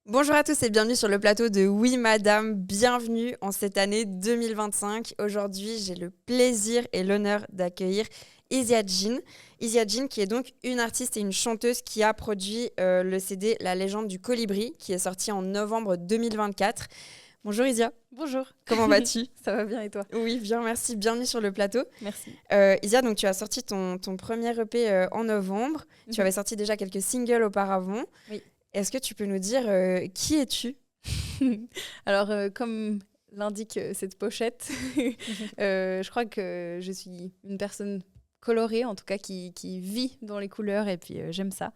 Bonjour à tous et bienvenue sur le plateau de Oui Madame, bienvenue en cette année 2025. Aujourd'hui, j'ai le plaisir et l'honneur d'accueillir Isia Jean. Isia Jean qui est donc une artiste et une chanteuse qui a produit le CD La légende du colibri qui est sorti en novembre 2024. Bonjour Isia, Bonjour, comment vas-tu? ça va bien et toi? Oui, bien, merci, bienvenue sur le plateau. Merci. Isia, donc tu as sorti ton premier EP en novembre, tu avais sorti déjà quelques singles auparavant. Oui. Est-ce que tu peux nous dire qui es-tu? Alors, comme l'indique cette pochette, je crois que je suis une personne colorée, en tout cas qui vit dans les couleurs, et puis j'aime ça.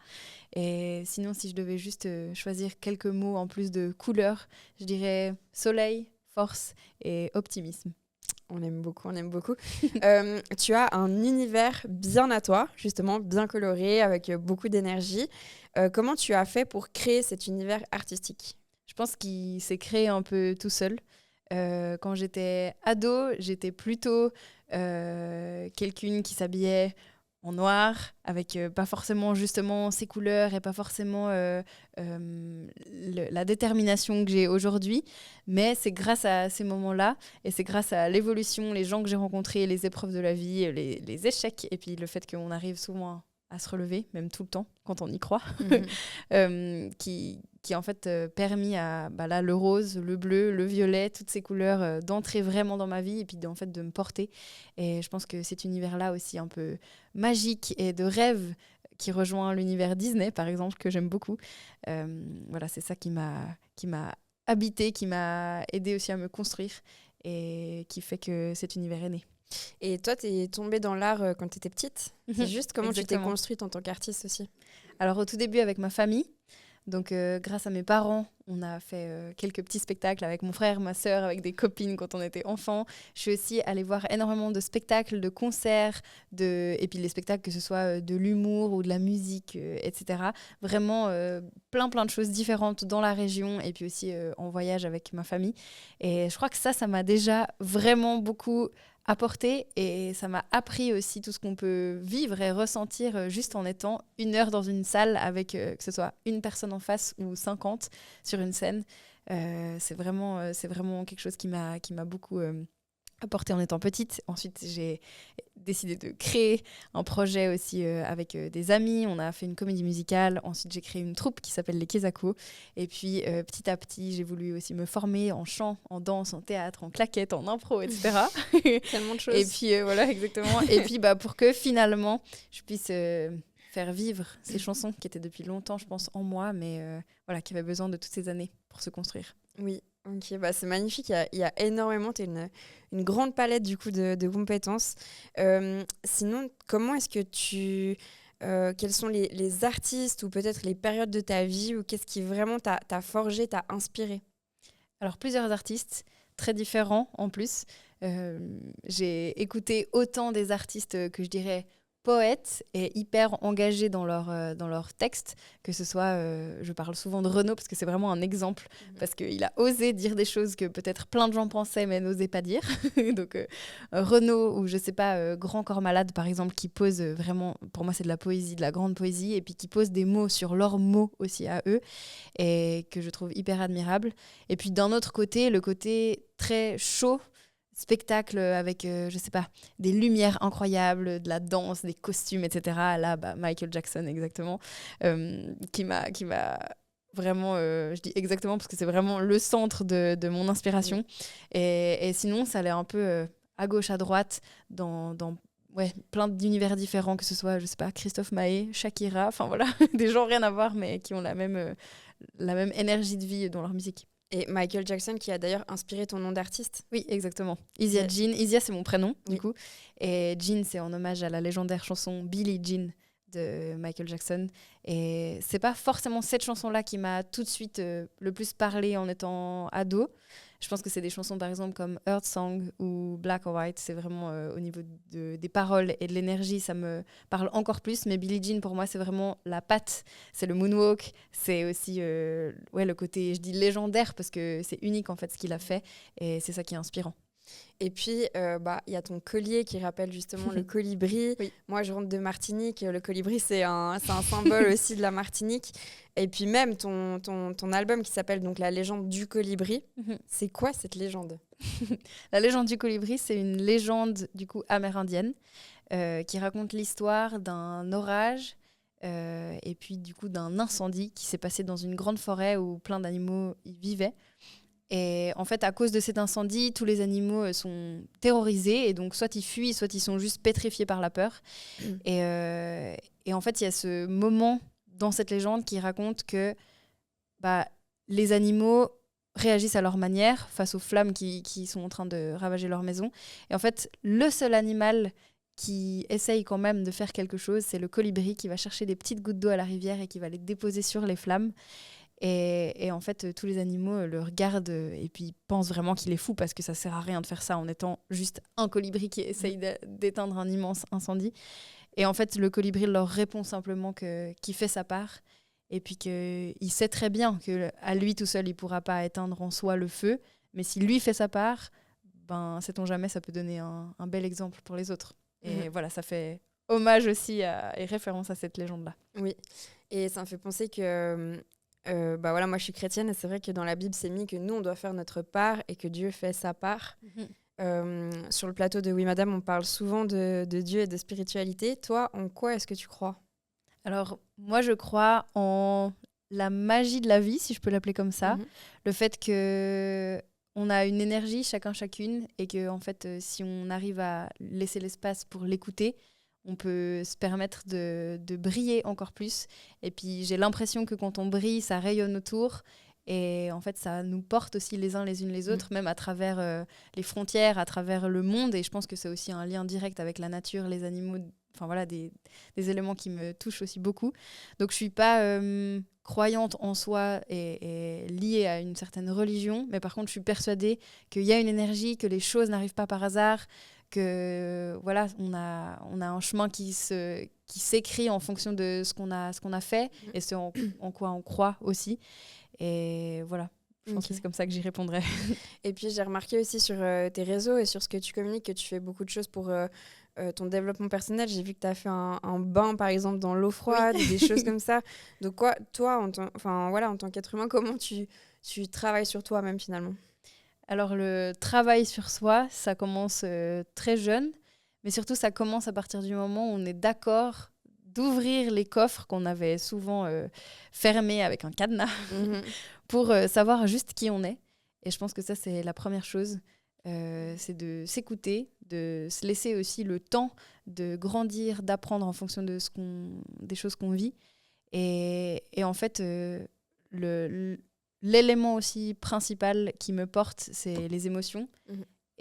Et sinon, si je devais juste choisir quelques mots en plus de couleurs, je dirais soleil, force et optimisme. On aime beaucoup, on aime beaucoup. Tu as un univers bien à toi, justement, bien coloré, avec beaucoup d'énergie. Comment tu as fait pour créer cet univers artistique? Je pense qu'il s'est créé un peu tout seul. Quand j'étais ado, j'étais plutôt quelqu'une qui s'habillait en noir, avec pas forcément justement ces couleurs et pas forcément la détermination que j'ai aujourd'hui. Mais c'est grâce à ces moments-là et c'est grâce à l'évolution, les gens que j'ai rencontrés, les épreuves de la vie, les échecs et puis le fait qu'on arrive souvent à se relever, même tout le temps, quand on y croit, qui en fait permis à là, le rose, le bleu, le violet, toutes ces couleurs d'entrer vraiment dans ma vie et puis en fait de me porter. Et je pense que cet univers-là aussi un peu magique et de rêve qui rejoint l'univers Disney, par exemple, que j'aime beaucoup. Voilà, c'est ça qui m'a habité, qui m'a aidé aussi à me construire et qui fait que cet univers est né. Et toi, tu es tombée dans l'art quand tu étais petite. C'est juste comment tu t'es Exactement. construite en tant qu'artiste aussi? Alors au tout début avec ma famille, donc grâce à mes parents, on a fait quelques petits spectacles avec mon frère, ma sœur, avec des copines quand on était enfants. Je suis aussi allée voir énormément de spectacles, de concerts, et puis les spectacles que ce soit de l'humour ou de la musique, etc. Vraiment plein de choses différentes dans la région et puis aussi en voyage avec ma famille. Et je crois que ça m'a déjà vraiment beaucoup apporté et ça m'a appris aussi tout ce qu'on peut vivre et ressentir juste en étant 1 heure dans une salle avec que ce soit une personne en face ou 50 sur une scène. C'est vraiment quelque chose qui m'a beaucoup apporté en étant petite. Ensuite, j'ai décidé de créer un projet aussi avec des amis. On a fait une comédie musicale. Ensuite, j'ai créé une troupe qui s'appelle les Kezako. Et puis, petit à petit, j'ai voulu aussi me former en chant, en danse, en théâtre, en claquettes, en impro, etc. Tellement de choses. Et puis, voilà, exactement. Et puis, pour que finalement, je puisse faire vivre ces chansons qui étaient depuis longtemps, je pense, en moi, mais voilà, qui avaient besoin de toutes ces années pour se construire. Oui, ok, bah c'est magnifique. Il y a énormément, tu as une grande palette du coup de compétences. Sinon, comment est-ce que quels sont les artistes ou peut-être les périodes de ta vie ou qu'est-ce qui vraiment t'a forgé, t'a inspiré? Alors, plusieurs artistes, très différents en plus. J'ai écouté autant des artistes que je dirais poètes et hyper engagés dans leurs textes, que ce soit, je parle souvent de Renaud parce que c'est vraiment un exemple, parce qu'il a osé dire des choses que peut-être plein de gens pensaient mais n'osaient pas dire. Donc Renaud ou je sais pas, Grand Corps Malade par exemple, qui pose vraiment, pour moi c'est de la poésie, de la grande poésie, et puis qui pose des mots sur leurs mots aussi à eux, et que je trouve hyper admirable. Et puis d'un autre côté, le côté très chaud, spectacle avec, je sais pas, des lumières incroyables, de la danse, des costumes, etc. Là, Michael Jackson, exactement, qui m'a vraiment, je dis exactement parce que c'est vraiment le centre de mon inspiration. Et sinon, ça allait un peu à gauche, à droite, dans ouais, plein d'univers différents, que ce soit, je sais pas, Christophe Maé, Shakira, enfin voilà, des gens rien à voir, mais qui ont la même énergie de vie dans leur musique. Et Michael Jackson qui a d'ailleurs inspiré ton nom d'artiste. Oui, exactement. Isia Jean. Isia, c'est mon prénom, Oui. du coup. Et Jean, c'est en hommage à la légendaire chanson Billie Jean de Michael Jackson. Et c'est pas forcément cette chanson-là qui m'a tout de suite le plus parlé en étant ado. Je pense que c'est des chansons, par exemple, comme Earth Song ou Black or White. C'est vraiment au niveau des paroles et de l'énergie, ça me parle encore plus. Mais Billie Jean, pour moi, c'est vraiment la patte. C'est le moonwalk. C'est aussi le côté, je dis légendaire, parce que c'est unique, en fait, ce qu'il a fait. Et c'est ça qui est inspirant. Et puis, il y a ton collier qui rappelle justement le colibri. Oui. Moi, je rentre de Martinique. Le colibri, c'est un symbole aussi de la Martinique. Et puis même ton album qui s'appelle donc La légende du colibri. C'est quoi cette légende? La légende du colibri, c'est une légende du coup amérindienne qui raconte l'histoire d'un orage et puis du coup d'un incendie qui s'est passé dans une grande forêt où plein d'animaux y vivaient. Et en fait, à cause de cet incendie, tous les animaux sont terrorisés et donc soit ils fuient, soit ils sont juste pétrifiés par la peur. Et en fait, il y a ce moment dans cette légende qui raconte que les animaux réagissent à leur manière face aux flammes qui sont en train de ravager leur maison. Et en fait, le seul animal qui essaye quand même de faire quelque chose, c'est le colibri qui va chercher des petites gouttes d'eau à la rivière et qui va les déposer sur les flammes. Et en fait, tous les animaux le regardent et puis pensent vraiment qu'il est fou parce que ça sert à rien de faire ça en étant juste un colibri qui essaye d'éteindre un immense incendie. Et en fait, le colibri leur répond simplement qu'il fait sa part et puis qu'il sait très bien qu'à lui tout seul, il ne pourra pas éteindre en soi le feu. Mais si lui fait sa part, sait-on jamais, ça peut donner un bel exemple pour les autres. Et voilà, ça fait hommage aussi et référence à cette légende-là. Oui, et ça me fait penser que... moi je suis chrétienne et c'est vrai que dans la Bible c'est mis que nous on doit faire notre part et que Dieu fait sa part. Sur le plateau de Oui Madame on parle souvent de Dieu et de spiritualité. Toi, en quoi est-ce que tu crois? Alors moi je crois en la magie de la vie, si je peux l'appeler comme ça. Le fait que on a une énergie chacun chacune et que en fait si on arrive à laisser l'espace pour l'écouter, on peut se permettre de briller encore plus. Et puis, j'ai l'impression que quand on brille, ça rayonne autour. Et en fait, ça nous porte aussi les uns les unes les autres, même à travers les frontières, à travers le monde. Et je pense que c'est aussi un lien direct avec la nature, les animaux. Enfin voilà, des éléments qui me touchent aussi beaucoup. Donc, je ne suis pas croyante en soi et liée à une certaine religion. Mais par contre, je suis persuadée qu'il y a une énergie, que les choses n'arrivent pas par hasard, que voilà, on a un chemin qui s'écrit en fonction de ce qu'on a fait et ce en quoi on croit aussi. Et voilà, je pense que c'est comme ça que j'y répondrai. Et puis j'ai remarqué aussi sur tes réseaux et sur ce que tu communiques que tu fais beaucoup de choses pour ton développement personnel. J'ai vu que tu as fait un bain par exemple dans l'eau froide, des choses comme ça. Donc toi, en tant qu'être humain, comment tu travailles sur toi-même finalement? Alors, le travail sur soi, ça commence très jeune, mais surtout, ça commence à partir du moment où on est d'accord d'ouvrir les coffres qu'on avait souvent fermés avec un cadenas pour savoir juste qui on est. Et je pense que ça, c'est la première chose, c'est de s'écouter, de se laisser aussi le temps de grandir, d'apprendre en fonction de des choses qu'on vit. Et en fait, l'élément aussi principal qui me porte, c'est les émotions.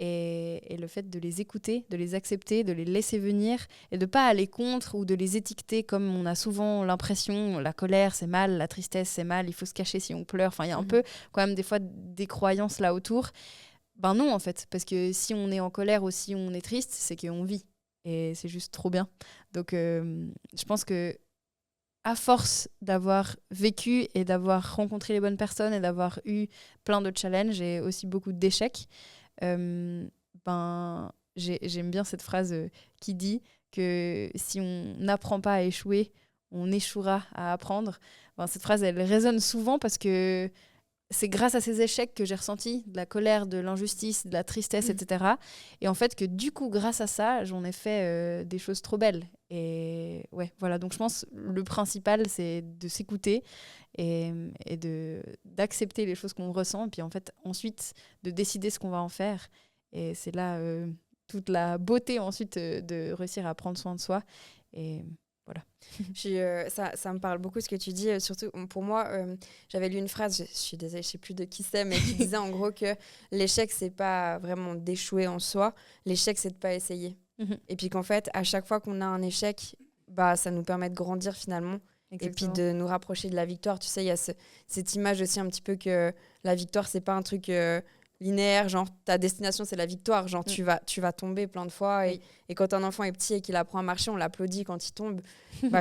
Et le fait de les écouter, de les accepter, de les laisser venir et de ne pas aller contre ou de les étiqueter comme on a souvent l'impression, la colère c'est mal, la tristesse c'est mal, il faut se cacher si on pleure. Enfin, il y a un peu quand même des fois des croyances là autour. Ben non en fait, parce que si on est en colère ou si on est triste, c'est qu'on vit. Et c'est juste trop bien. Donc je pense que à force d'avoir vécu et d'avoir rencontré les bonnes personnes et d'avoir eu plein de challenges et aussi beaucoup d'échecs, j'aime bien cette phrase qui dit que si on n'apprend pas à échouer, on échouera à apprendre. Cette phrase, elle résonne souvent parce que c'est grâce à ces échecs que j'ai ressenti de la colère, de l'injustice, de la tristesse, etc. Et en fait, que du coup, grâce à ça, j'en ai fait des choses trop belles. Et ouais, voilà. Donc, je pense le principal, c'est de s'écouter et d'accepter les choses qu'on ressent. Et puis, en fait, ensuite, de décider ce qu'on va en faire. Et c'est là toute la beauté, ensuite, de réussir à prendre soin de soi. Et voilà. Ça me parle beaucoup ce que tu dis. Surtout pour moi, j'avais lu une phrase, je suis désolée, je sais plus de qui c'est, mais qui disait en gros que l'échec, c'est pas vraiment d'échouer en soi. L'échec, c'est de pas essayer. Et puis qu'en fait, à chaque fois qu'on a un échec, ça nous permet de grandir finalement. Exactement. Et puis de nous rapprocher de la victoire. Tu sais, il y a cette image aussi un petit peu que la victoire, c'est pas un truc linéaire, genre ta destination c'est la victoire, genre tu vas tomber plein de fois et quand un enfant est petit et qu'il apprend à marcher, on l'applaudit quand il tombe.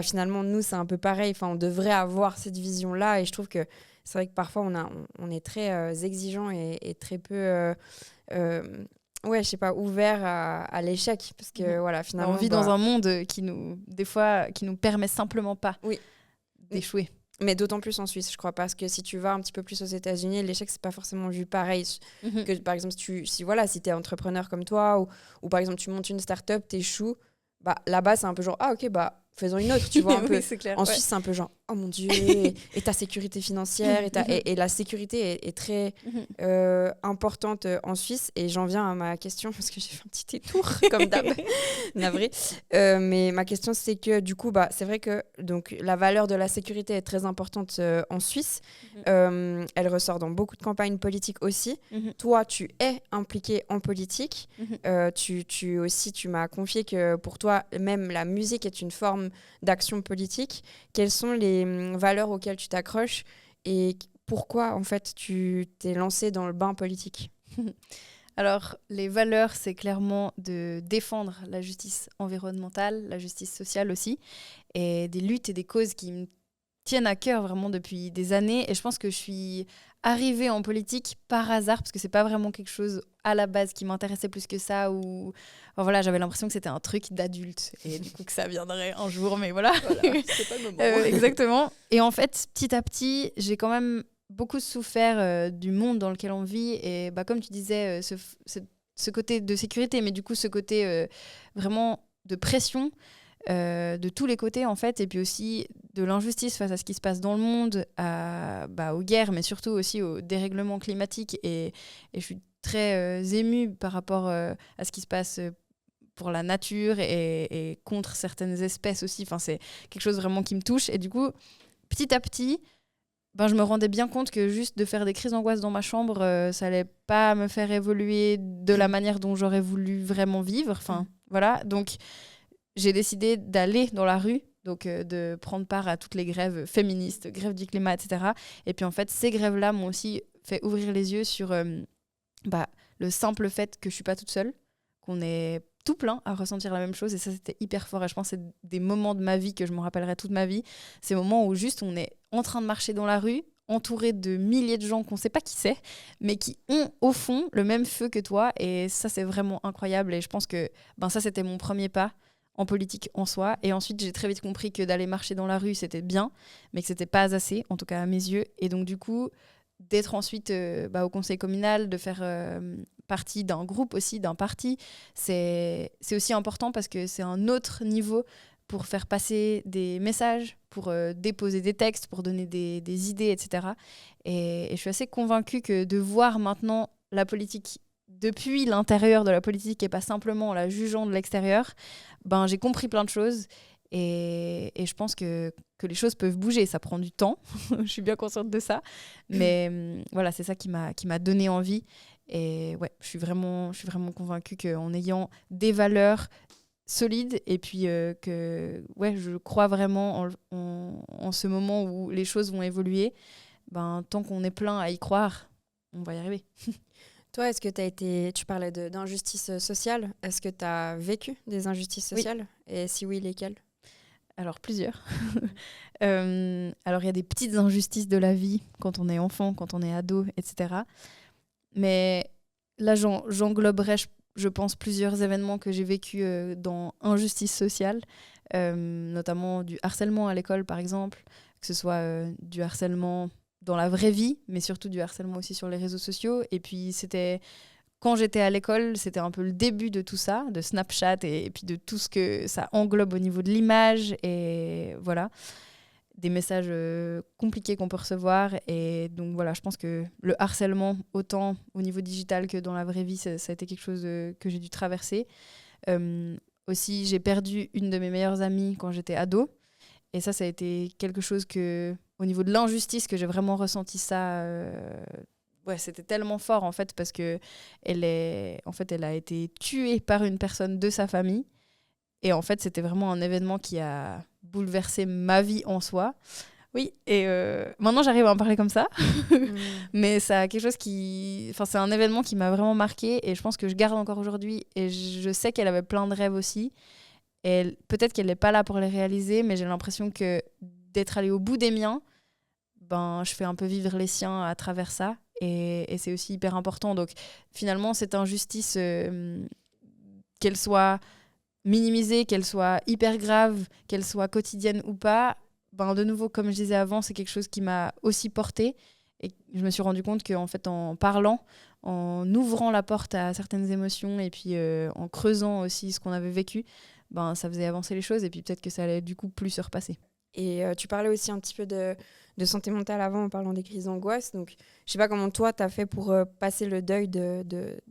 Finalement nous c'est un peu pareil, on devrait avoir cette vision là et je trouve que c'est vrai que parfois on est très exigeant et très peu ouais, je sais pas, ouvert à l'échec. Parce que voilà, finalement. On vit dans un monde des fois, qui nous permet simplement pas Oui. d'échouer. Mais d'autant plus en Suisse, je crois, parce que si tu vas un petit peu plus aux États-Unis, l'échec, c'est pas forcément vu pareil. Que par exemple, si t'es entrepreneur comme toi, ou par exemple, tu montes une start-up, t'échoues, bah là-bas, c'est un peu genre, ah ok, bah faisons une autre, tu vois, un peu. Oui, c'est clair. En Suisse, c'est un peu genre, oh mon Dieu, et ta sécurité financière, et la sécurité est très importante en Suisse. Et j'en viens à ma question, parce que j'ai fait un petit détour, comme d'hab, navré. Mais ma question, c'est que du coup, bah, c'est vrai que donc, la valeur de la sécurité est très importante en Suisse. Elle ressort dans beaucoup de campagnes politiques aussi. Toi, tu es impliqué en politique. Tu m'as confié que pour toi, même la musique est une forme d'action politique. Quelles sont les valeurs auxquelles tu t'accroches et pourquoi en fait tu t'es lancé dans le bain politique? Alors, les valeurs, c'est clairement de défendre la justice environnementale, la justice sociale aussi, et des luttes et des causes qui me tiennent à cœur vraiment depuis des années. Et je pense que je suis arrivée en politique par hasard, parce que c'est pas vraiment quelque chose à la base qui m'intéressait plus que ça, ou enfin, voilà, j'avais l'impression que c'était un truc d'adulte, et du coup que ça viendrait un jour, mais voilà. C'est pas le moment. Exactement. Et en fait, petit à petit, j'ai quand même beaucoup souffert du monde dans lequel on vit, et bah, comme tu disais, ce côté de sécurité, mais du coup ce côté vraiment de pression de tous les côtés en fait, et puis aussi de l'injustice face à ce qui se passe dans le monde, aux guerres, mais surtout aussi au dérèglement climatique, et je suis très émue par rapport à ce qui se passe pour la nature et contre certaines espèces aussi. Enfin, c'est quelque chose vraiment qui me touche, et du coup, petit à petit, je me rendais bien compte que juste de faire des crises d'angoisse dans ma chambre, ça allait pas me faire évoluer de la manière dont j'aurais voulu vraiment vivre. Enfin, voilà. Donc, j'ai décidé d'aller dans la rue, donc de prendre part à toutes les grèves féministes, grèves du climat, etc. Et puis, en fait, ces grèves-là m'ont aussi fait ouvrir les yeux sur le simple fait que je suis pas toute seule, qu'on est tout plein à ressentir la même chose, et ça, c'était hyper fort. Et je pense que c'est des moments de ma vie que je me rappellerai toute ma vie. Ces moments où juste on est en train de marcher dans la rue, entouré de milliers de gens qu'on ne sait pas qui c'est, mais qui ont au fond le même feu que toi. Et ça, c'est vraiment incroyable. Et je pense que ça, c'était mon premier pas en politique en soi. Et ensuite, j'ai très vite compris que d'aller marcher dans la rue, c'était bien, mais que c'était pas assez, en tout cas à mes yeux. Et donc, du coup, d'être ensuite au conseil communal, de faire partie d'un groupe aussi, d'un parti, c'est aussi important, parce que c'est un autre niveau pour faire passer des messages, pour déposer des textes, pour donner des idées, etc. Et je suis assez convaincue que de voir maintenant la politique depuis l'intérieur de la politique, et pas simplement en la jugeant de l'extérieur, j'ai compris plein de choses. Et je pense que les choses peuvent bouger. Ça prend du temps, je suis bien consciente de ça. Mais voilà, c'est ça qui m'a donné envie. Et ouais, je suis vraiment convaincue qu'en ayant des valeurs solides, et puis je crois vraiment en ce moment où les choses vont évoluer, tant qu'on est plein à y croire, on va y arriver. Toi, est-ce que tu parlais d'injustice sociale, est-ce que tu as vécu des injustices sociales? Oui. Et si oui, lesquelles? Alors, plusieurs. Alors, il y a des petites injustices de la vie quand on est enfant, quand on est ado, etc. Mais là, j'engloberais, je pense, plusieurs événements que j'ai vécus dans injustice sociale, notamment du harcèlement à l'école, par exemple, que ce soit du harcèlement dans la vraie vie, mais surtout du harcèlement aussi sur les réseaux sociaux. Et puis, quand j'étais à l'école, c'était un peu le début de tout ça, de Snapchat, et puis de tout ce que ça englobe au niveau de l'image, et voilà, des messages compliqués qu'on peut recevoir. Et donc voilà, je pense que le harcèlement, autant au niveau digital que dans la vraie vie, ça a été quelque chose que j'ai dû traverser. Aussi, j'ai perdu une de mes meilleures amies quand j'étais ado, et ça a été quelque chose au niveau de l'injustice, que j'ai vraiment ressenti ça. C'était tellement fort en fait, parce que elle a été tuée par une personne de sa famille, et en fait c'était vraiment un événement qui a bouleversé ma vie en soi. Oui, et maintenant j'arrive à en parler comme ça, mais ça a quelque chose c'est un événement qui m'a vraiment marqué, et je pense que je garde encore aujourd'hui, et je sais qu'elle avait plein de rêves aussi, et peut-être qu'elle n'est pas là pour les réaliser, mais j'ai l'impression que d'être allée au bout des miens, je fais un peu vivre les siens à travers ça. Et c'est aussi hyper important. Donc finalement, cette injustice, qu'elle soit minimisée, qu'elle soit hyper grave, qu'elle soit quotidienne ou pas, ben, de nouveau, comme je disais avant, c'est quelque chose qui m'a aussi portée. Et je me suis rendu compte qu'en fait, en parlant, en ouvrant la porte à certaines émotions et puis en creusant aussi ce qu'on avait vécu, ben, ça faisait avancer les choses et puis peut-être que ça allait du coup plus se repasser. Et tu parlais aussi un petit peu de santé mentale avant en parlant des crises d'angoisse. Donc, je sais pas comment toi, tu as fait pour passer le deuil,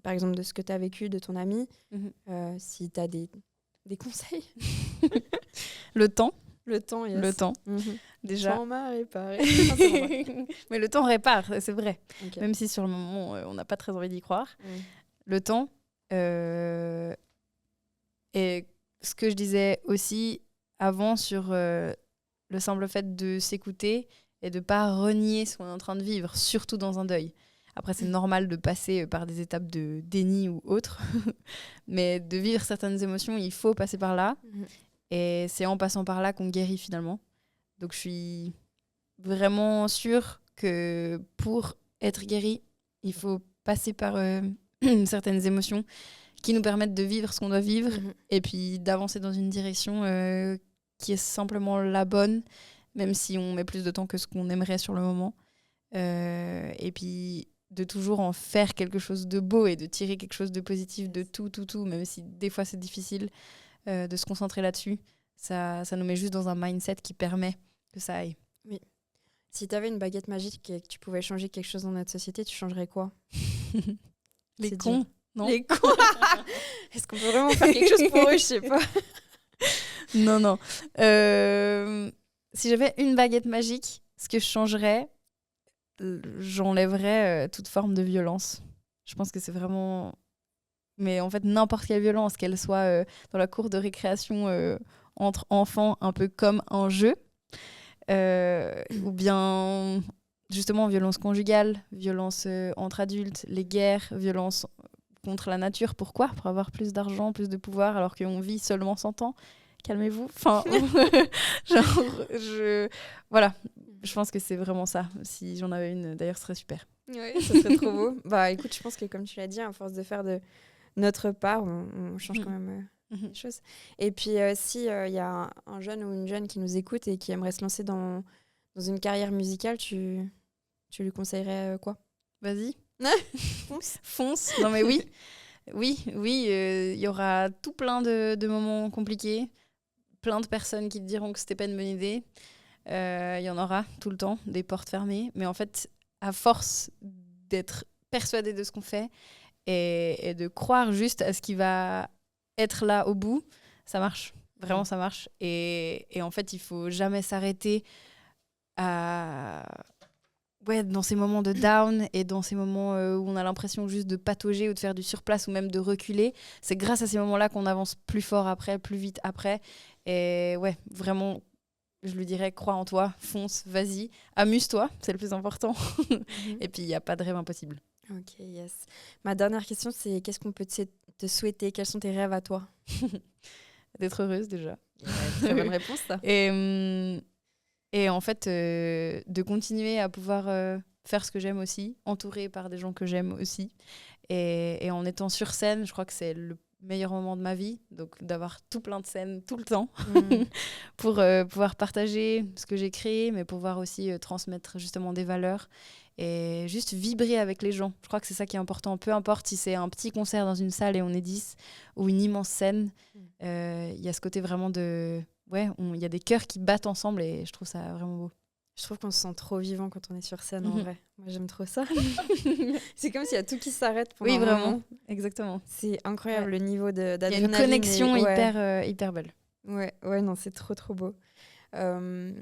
par exemple, de ce que tu as vécu, de ton ami. Si tu as des conseils. Le temps. Le temps, yes. Le temps, déjà. J'en m'a réparé. Mais le temps répare, c'est vrai. Okay. Même si sur le moment, on n'a pas très envie d'y croire. Le temps. Et ce que je disais aussi avant sur le simple fait de s'écouter et de ne pas renier ce qu'on est en train de vivre, surtout dans un deuil. Après, c'est normal de passer par des étapes de déni ou autre. Mais de vivre certaines émotions, il faut passer par là. Et c'est en passant par là qu'on guérit finalement. Donc je suis vraiment sûre que pour être guéri, il faut passer par certaines émotions qui nous permettent de vivre ce qu'on doit vivre et puis d'avancer dans une direction qui est simplement la bonne, même si on met plus de temps que ce qu'on aimerait sur le moment. Et puis de toujours en faire quelque chose de beau et de tirer quelque chose de positif de tout, même si des fois c'est difficile de se concentrer là-dessus. Ça nous met juste dans un mindset qui permet que ça aille. Oui. Si tu avais une baguette magique et que tu pouvais changer quelque chose dans notre société, tu changerais quoi? Les cons, non? Les cons. Est-ce qu'on peut vraiment faire quelque chose pour eux? Je sais pas. Non. Si j'avais une baguette magique, ce que je changerais, j'enlèverais toute forme de violence. Je pense que c'est vraiment... Mais en fait, n'importe quelle violence, qu'elle soit dans la cour de récréation entre enfants, un peu comme un jeu, ou bien justement violence conjugale, violence entre adultes, les guerres, violence contre la nature. Pourquoi? Pour avoir plus d'argent, plus de pouvoir, alors qu'on vit seulement 100 ans. Calmez-vous. Enfin, voilà. Je pense que c'est vraiment ça. Si j'en avais une, d'ailleurs, ce serait super. Oui, ça serait trop beau. Bah, écoute, je pense que comme tu l'as dit, à force de faire de notre part, on change quand même les choses. Et puis, si y a un jeune ou une jeune qui nous écoute et qui aimerait se lancer dans une carrière musicale, tu lui conseillerais quoi? Vas-y. Fonce. Non, mais oui. Oui, y aura tout plein de moments compliqués, plein de personnes qui te diront que c'était pas une bonne idée. Y en aura tout le temps, des portes fermées. Mais en fait, à force d'être persuadé de ce qu'on fait et de croire juste à ce qui va être là au bout, ça marche. Vraiment, ça marche. Et en fait, il faut jamais s'arrêter dans ces moments de down et dans ces moments où on a l'impression juste de patauger ou de faire du surplace ou même de reculer. C'est grâce à ces moments-là qu'on avance plus fort après, plus vite après. Et ouais, vraiment, je lui dirais, crois en toi, fonce, vas-y, amuse-toi, c'est le plus important. Et puis, il n'y a pas de rêve impossible. Ok, yes. Ma dernière question, c'est qu'est-ce qu'on peut te souhaiter? Quels sont tes rêves à toi? D'être heureuse, déjà. Ouais, très bonne réponse, ça. Et en fait, de continuer à pouvoir faire ce que j'aime aussi, entourée par des gens que j'aime aussi. Et en étant sur scène, je crois que c'est le meilleur moment de ma vie, donc d'avoir tout plein de scènes tout le temps pour pouvoir partager ce que j'ai créé, mais pouvoir aussi transmettre justement des valeurs et juste vibrer avec les gens. Je crois que c'est ça qui est important. Peu importe si c'est un petit concert dans une salle et on est 10 ou une immense scène, y a ce côté vraiment de... Ouais, il y a des cœurs qui battent ensemble et je trouve ça vraiment beau. Je trouve qu'on se sent trop vivant quand on est sur scène, en vrai. Moi, j'aime trop ça. C'est comme s'il y a tout qui s'arrête pendant un vraiment. moment. Exactement. C'est incroyable, le niveau d'adrénaline. Il y a une connexion hyper belle. Ouais, non, c'est trop, trop beau. Ouais,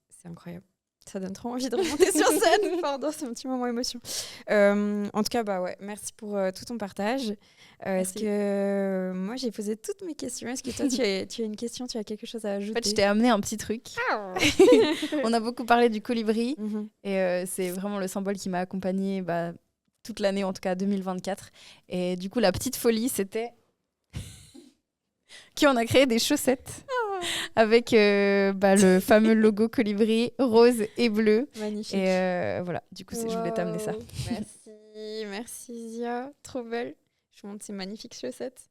c'est incroyable. Ça donne trop envie de remonter sur scène. Pardon, c'est un petit moment émotion. En tout cas, bah ouais, merci pour tout ton partage. Est-ce que moi, j'ai posé toutes mes questions. Est-ce que toi, tu as une question, tu as quelque chose à ajouter? En fait, je t'ai amené un petit truc. On a beaucoup parlé du colibri et c'est vraiment le symbole qui m'a accompagnée toute l'année, en tout cas 2024. Et du coup, la petite folie, c'était qu'on a créé des chaussettes. avec le fameux logo colibri rose et bleu. Magnifique. Et voilà, du coup, je voulais t'amener ça. Merci Zia, trop belle. Je vous montre ces magnifiques chaussettes.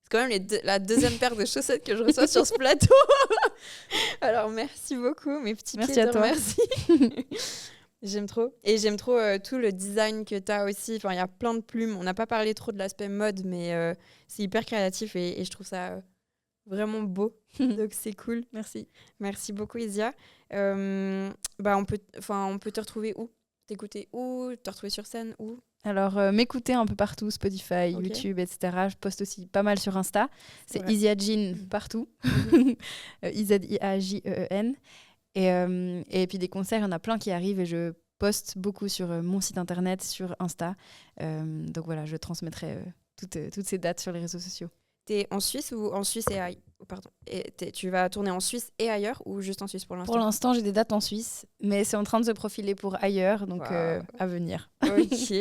C'est quand même la deuxième paire de chaussettes que je reçois sur ce plateau. Alors merci beaucoup, mes petits Merci pieds, à toi. Merci. J'aime trop. Et j'aime trop tout le design que tu as aussi. Enfin, il y a plein de plumes. On n'a pas parlé trop de l'aspect mode, mais c'est hyper créatif et je trouve ça vraiment beau. Donc c'est cool. Merci. Merci beaucoup Isia. On peut te retrouver où? T'écouter où? Te retrouver sur scène où? Alors, m'écouter un peu partout, Spotify, Ok. YouTube, etc. Je poste aussi pas mal sur Insta. C'est vrai. Isiajean partout. Iziajen. Et puis des concerts, il y en a plein qui arrivent et je poste beaucoup sur mon site internet, sur Insta. Donc voilà, je transmettrai toutes ces dates sur les réseaux sociaux. T'es en Suisse ou en Suisse et ailleurs? Pardon. Tu vas tourner en Suisse et ailleurs ou juste en Suisse pour l'instant? Pour l'instant, j'ai des dates en Suisse, mais c'est en train de se profiler pour ailleurs, donc à venir. Ok,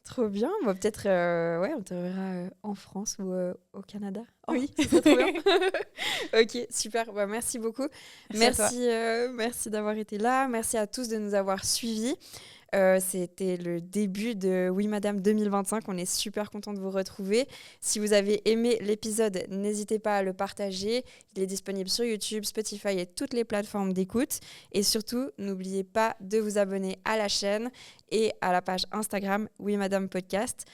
trop bien. Bon, peut-être, on te verra en France ou au Canada. Oui, c'est trop bien. Ok, super. Merci beaucoup. Merci d'avoir été là. Merci à tous de nous avoir suivis. C'était le début de Oui Madame 2025. On est super content de vous retrouver. Si vous avez aimé l'épisode, n'hésitez pas à le partager. Il est disponible sur YouTube, Spotify et toutes les plateformes d'écoute. Et surtout, n'oubliez pas de vous abonner à la chaîne et à la page Instagram Oui Madame Podcast.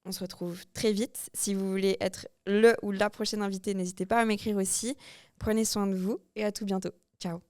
On se retrouve très vite. Si vous voulez être le ou la prochaine invitée, n'hésitez pas à m'écrire aussi. Prenez soin de vous et à tout bientôt. Ciao.